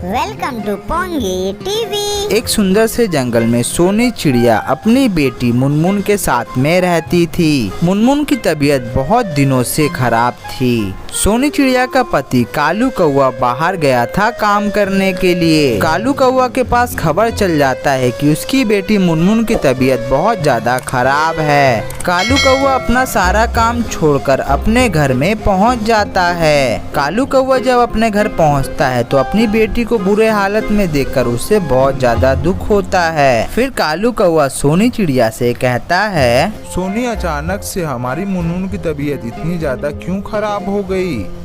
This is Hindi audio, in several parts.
Welcome to pungi TV. एक सुंदर से जंगल में सोनी चिड़िया अपनी बेटी मुनमुन के साथ में रहती थी। मुनमुन की तबीयत बहुत दिनों से खराब थी। सोनी चिड़िया का पति कालू कौवा बाहर गया था काम करने के लिए। कालू कौवा के पास खबर चल जाता है कि उसकी बेटी मुनमुन की तबीयत बहुत ज्यादा खराब है। कालू कौवा अपना सारा काम छोड़कर अपने घर में पहुंच जाता है। कालू कौवा जब अपने घर पहुंचता है तो अपनी बेटी को बुरे हालत में देखकर उसे बहुत ज्यादा दुख होता है। फिर कालू कौवा सोनी चिड़िया से कहता है, सोनी, अचानक से हमारी मुनमुन की तबीयत इतनी ज्यादा क्यों खराब हो गई?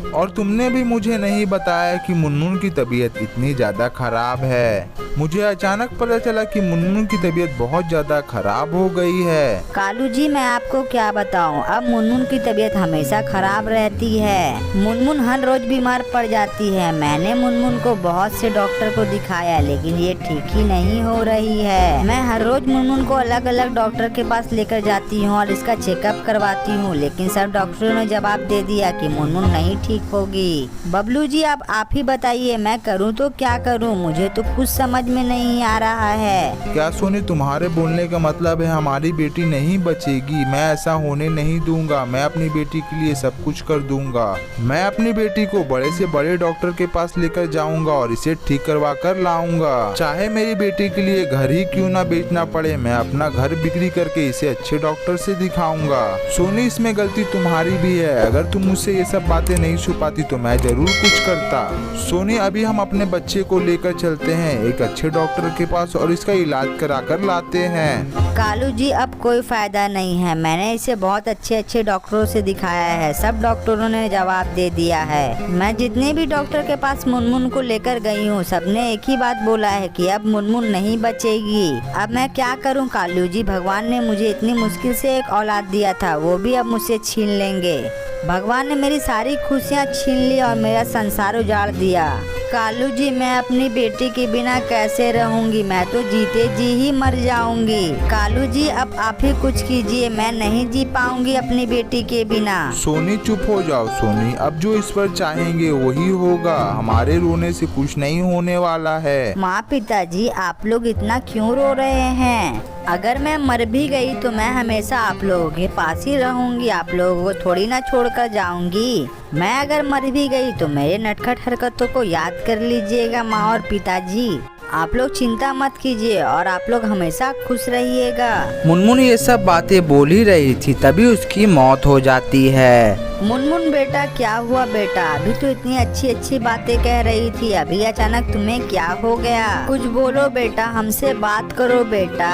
और तुमने भी मुझे नहीं बताया कि मुनमुन की तबीयत इतनी ज्यादा खराब है। मुझे अचानक पता चला कि मुनमुन की तबीयत बहुत ज्यादा खराब हो गई है। कालू जी, मैं आपको क्या बताऊं, अब मुनमुन की तबीयत हमेशा खराब रहती है। मुनमुन हर रोज बीमार पड़ जाती है। मैंने मुनमुन को बहुत से डॉक्टर को दिखाया लेकिन ये ठीक ही नहीं हो रही है। मैं हर रोज मुनमुन को अलग अलग डॉक्टर के पास लेकर जाती हूँ और इसका चेकअप करवाती हूँ, लेकिन सब डॉक्टरों ने जवाब दे दिया कि मुनमुन नहीं ठीक होगी। बबलू जी, अब आप ही बताइए, मैं करूं तो क्या करूं? मुझे तो कुछ समझ में नहीं आ रहा है। क्या सोनी, तुम्हारे बोलने का मतलब है हमारी बेटी नहीं बचेगी? मैं ऐसा होने नहीं दूंगा। मैं अपनी बेटी के लिए सब कुछ कर दूंगा। मैं अपनी बेटी को बड़े से बड़े डॉक्टर के पास लेकर जाऊंगा और इसे ठीक करवा कर लाऊंगा। चाहे मेरी बेटी के लिए घर ही क्यों ना बेचना पड़े, मैं अपना घर बिक्री करके इसे अच्छे डॉक्टर से दिखाऊंगा। सोनी, इसमें गलती तुम्हारी भी है। अगर तुम मुझसे ये सब बातें नहीं छुपाती तो मैं जरूर कुछ करता। सोनी, अभी हम अपने बच्चे को लेकर चलते हैं एक अच्छे डॉक्टर के पास और इसका इलाज करा कर लाते हैं। कालू जी, अब कोई फायदा नहीं है। मैंने इसे बहुत अच्छे डॉक्टरों से दिखाया है, सब डॉक्टरों ने जवाब दे दिया है। मैं जितने भी डॉक्टर के पास मुनमुन को लेकर गई हूँ, सबने एक ही बात बोला है कि अब मुनमुन नहीं बचेगी। अब मैं क्या करूँ कालू जी? भगवान ने मुझे इतनी मुश्किल से एक औलाद दिया था, वो भी अब मुझसे छीन लेंगे। भगवान ने मेरी सारी खुशियाँ छीन ली और मेरा संसार उजाड़ दिया। कालू जी, मैं अपनी बेटी के बिना कैसे रहूंगी? मैं तो जीते जी ही मर जाऊंगी। कालू जी, अब आप ही कुछ कीजिए, मैं नहीं जी पाऊंगी अपनी बेटी के बिना। सोनी, चुप हो जाओ। सोनी, अब जो ईश्वर चाहेंगे वही होगा। हमारे रोने से कुछ नहीं होने वाला है। माँ पिताजी, आप लोग इतना क्यों रो रहे हैं? अगर मैं मर भी गई तो मैं हमेशा आप लोगों के पास ही रहूंगी, आप लोगों को थोड़ी ना छोड़कर जाऊंगी। मैं अगर मर भी गई तो मेरे नटखट हरकतों को याद कर लीजिएगा माँ और पिताजी। आप लोग चिंता मत कीजिए और आप लोग हमेशा खुश रहिएगा। मुनमुन ये सब बातें बोल ही रही थी, तभी उसकी मौत हो जाती है। मुनमुन बेटा, क्या हुआ बेटा? अभी तो इतनी अच्छी बातें कह रही थी, अभी अचानक तुम्हें क्या हो गया? कुछ बोलो बेटा, हमसे बात करो बेटा।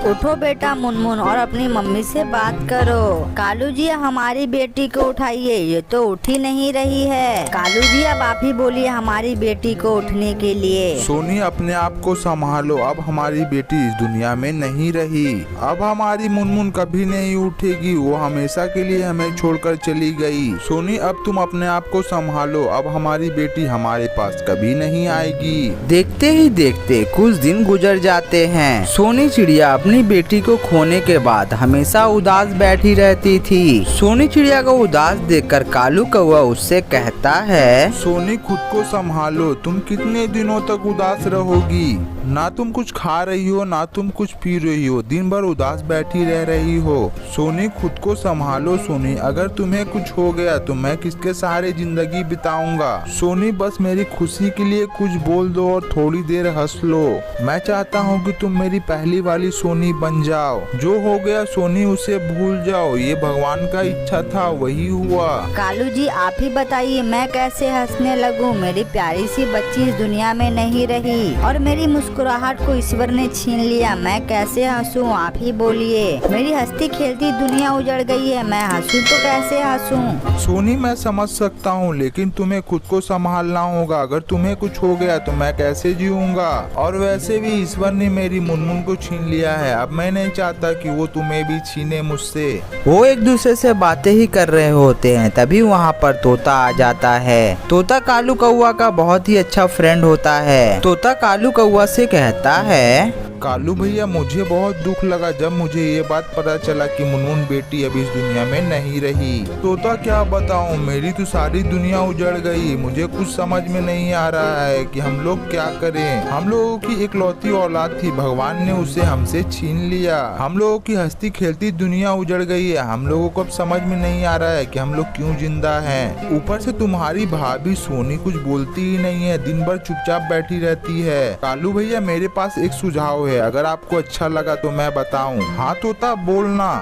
उठो बेटा मुनमुन और अपनी मम्मी से बात करो। कालू जी, हमारी बेटी को उठाइए, ये तो उठ ही नहीं रही है। कालू जी, अब आप ही बोलिए हमारी बेटी को उठने के लिए। सोनी, अपने आप को संभालो। अब हमारी बेटी इस दुनिया में नहीं रही। अब हमारी मुनमुन कभी नहीं उठेगी। वो हमेशा के लिए हमें छोड़कर चली गई। सोनी, अब तुम अपने आप को संभालो। अब हमारी बेटी हमारे पास कभी नहीं आएगी। देखते ही देखते कुछ दिन गुजर जाते हैं। सोनी चिड़िया अपनी बेटी को खोने के बाद हमेशा उदास बैठी रहती थी। सोनी चिड़िया को उदास देखकर कालू कौवा उससे कहता है, सोनी, खुद को संभालो। तुम कितने दिनों तक उदास रहोगी? ना तुम कुछ खा रही हो, ना तुम कुछ पी रही हो, दिन भर उदास बैठी रह रही हो। सोनी, खुद को संभालो। सोनी, अगर तुम्हें कुछ हो गया तो मैं किसके सहारे जिंदगी बिताऊंगा? सोनी, बस मेरी खुशी के लिए कुछ बोल दो और थोड़ी देर हंस लो। मैं चाहता हूँ कि तुम मेरी पहली वाली सोनी बन जाओ। जो हो गया सोनी, उसे भूल जाओ। ये भगवान का इच्छा था, वही हुआ। कालू जी, आप ही बताइए, मैं कैसे हंसने लगूं? मेरी प्यारी सी बच्ची इस दुनिया में नहीं रही और मेरी मुस्कुराहट को ईश्वर ने छीन लिया। मैं कैसे हंसूं? आप ही बोलिए। मेरी हंसती खेलती दुनिया उजड़ गई है, मैं हंसूं तो कैसे हंसूं? सोनी, मैं समझ सकता हूँ, लेकिन तुम्हें खुद को संभालना होगा। अगर तुम्हें कुछ हो गया तो मैं कैसे जीऊंगा? और वैसे भी ईश्वर ने मेरी मुनमुन को छीन लिया है। अब मैं नहीं चाहता कि वो तुम्हें भी छीने मुझसे। वो एक दूसरे से बातें ही कर रहे होते हैं, तभी वहाँ पर तोता आ जाता है। तोता कालू कौवा का बहुत ही अच्छा फ्रेंड होता है। तोता कालू कौवा से कहता है, कालू भैया मुझे बहुत दुख लगा जब मुझे ये बात पता चला कि मुनमुन बेटी अब इस दुनिया में नहीं रही। तोता क्या बताऊं, मेरी तो सारी दुनिया उजड़ गई। मुझे कुछ समझ में नहीं आ रहा है कि हम लोग क्या करें। हम लोगों की इकलौती औलाद थी, भगवान ने उसे हमसे छीन लिया। हम लोगों की हंसती खेलती दुनिया उजड़ गई है। हम लोगों को अब समझ में नहीं आ रहा है कि हम लोग क्यों जिंदा हैं। ऊपर से तुम्हारी भाभी सोनी कुछ बोलती ही नहीं है, दिन भर चुपचाप बैठी रहती है। कालू भैया मेरे पास एक सुझाव है, अगर आपको अच्छा लगा तो मैं बताऊं। हाँ तोता बोलना।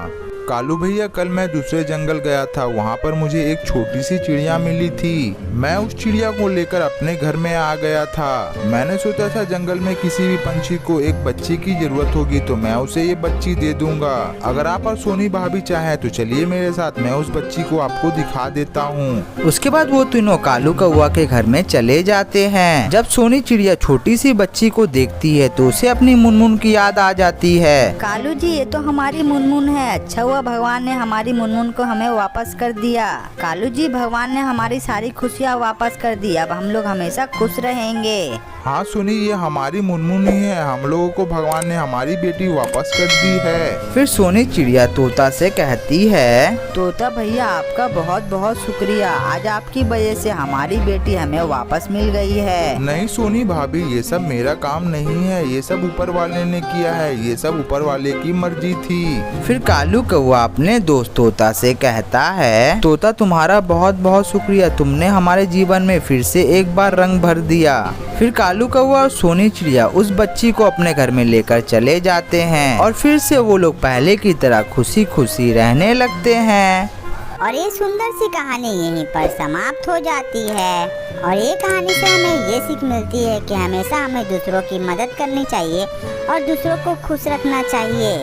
कालू भैया कल मैं दूसरे जंगल गया था, वहाँ पर मुझे एक छोटी सी चिड़िया मिली थी। मैं उस चिड़िया को लेकर अपने घर में आ गया था। मैंने सोचा था जंगल में किसी भी पंछी को एक बच्ची की जरूरत होगी तो मैं उसे ये बच्ची दे दूंगा। अगर आप और सोनी भाभी चाहे तो चलिए मेरे साथ, मैं उस बच्ची को आपको दिखा देता हूँ। उसके बाद वो तीनों कालू कौवा के घर में चले जाते हैं। जब सोनी चिड़िया छोटी सी बच्ची को देखती है तो उसे अपनी मुनमुन की याद आ जाती है। कालू जी ये तो हमारी मुनमुन है, अच्छा हुआ भगवान ने हमारी मुनमुन को हमें वापस कर दिया। कालू जी भगवान ने हमारी सारी खुशियाँ वापस कर दी, अब हम लोग हमेशा खुश रहेंगे। हाँ सुनी, ये हमारी मुनमुन ही है, हम लोगों को भगवान ने हमारी बेटी वापस कर दी है। फिर सोनी चिड़िया तोता से कहती है, तोता भैया आपका बहुत बहुत शुक्रिया, आज आपकी वजह से हमारी बेटी हमें वापस मिल गई है। नहीं सोनी भाभी, ये सब मेरा काम नहीं है, ये सब ऊपर वाले ने किया है, ये सब ऊपर वाले की मर्जी थी। फिर कालू कौवा अपने दोस्त तोता से कहता है, तोता तुम्हारा बहुत बहुत शुक्रिया, तुमने हमारे जीवन में फिर से एक बार रंग भर दिया। फिर कालू कौवा और सोनी चिड़िया उस बच्ची को अपने घर में लेकर चले जाते हैं और फिर से वो लोग पहले की तरह खुशी खुशी रहने लगते हैं। और ये सुंदर सी कहानी यहीं पर समाप्त हो जाती है। और ये कहानी से हमें ये सीख मिलती है कि हमेशा हमें दूसरों की मदद करनी चाहिए और दूसरों को खुश रखना चाहिए।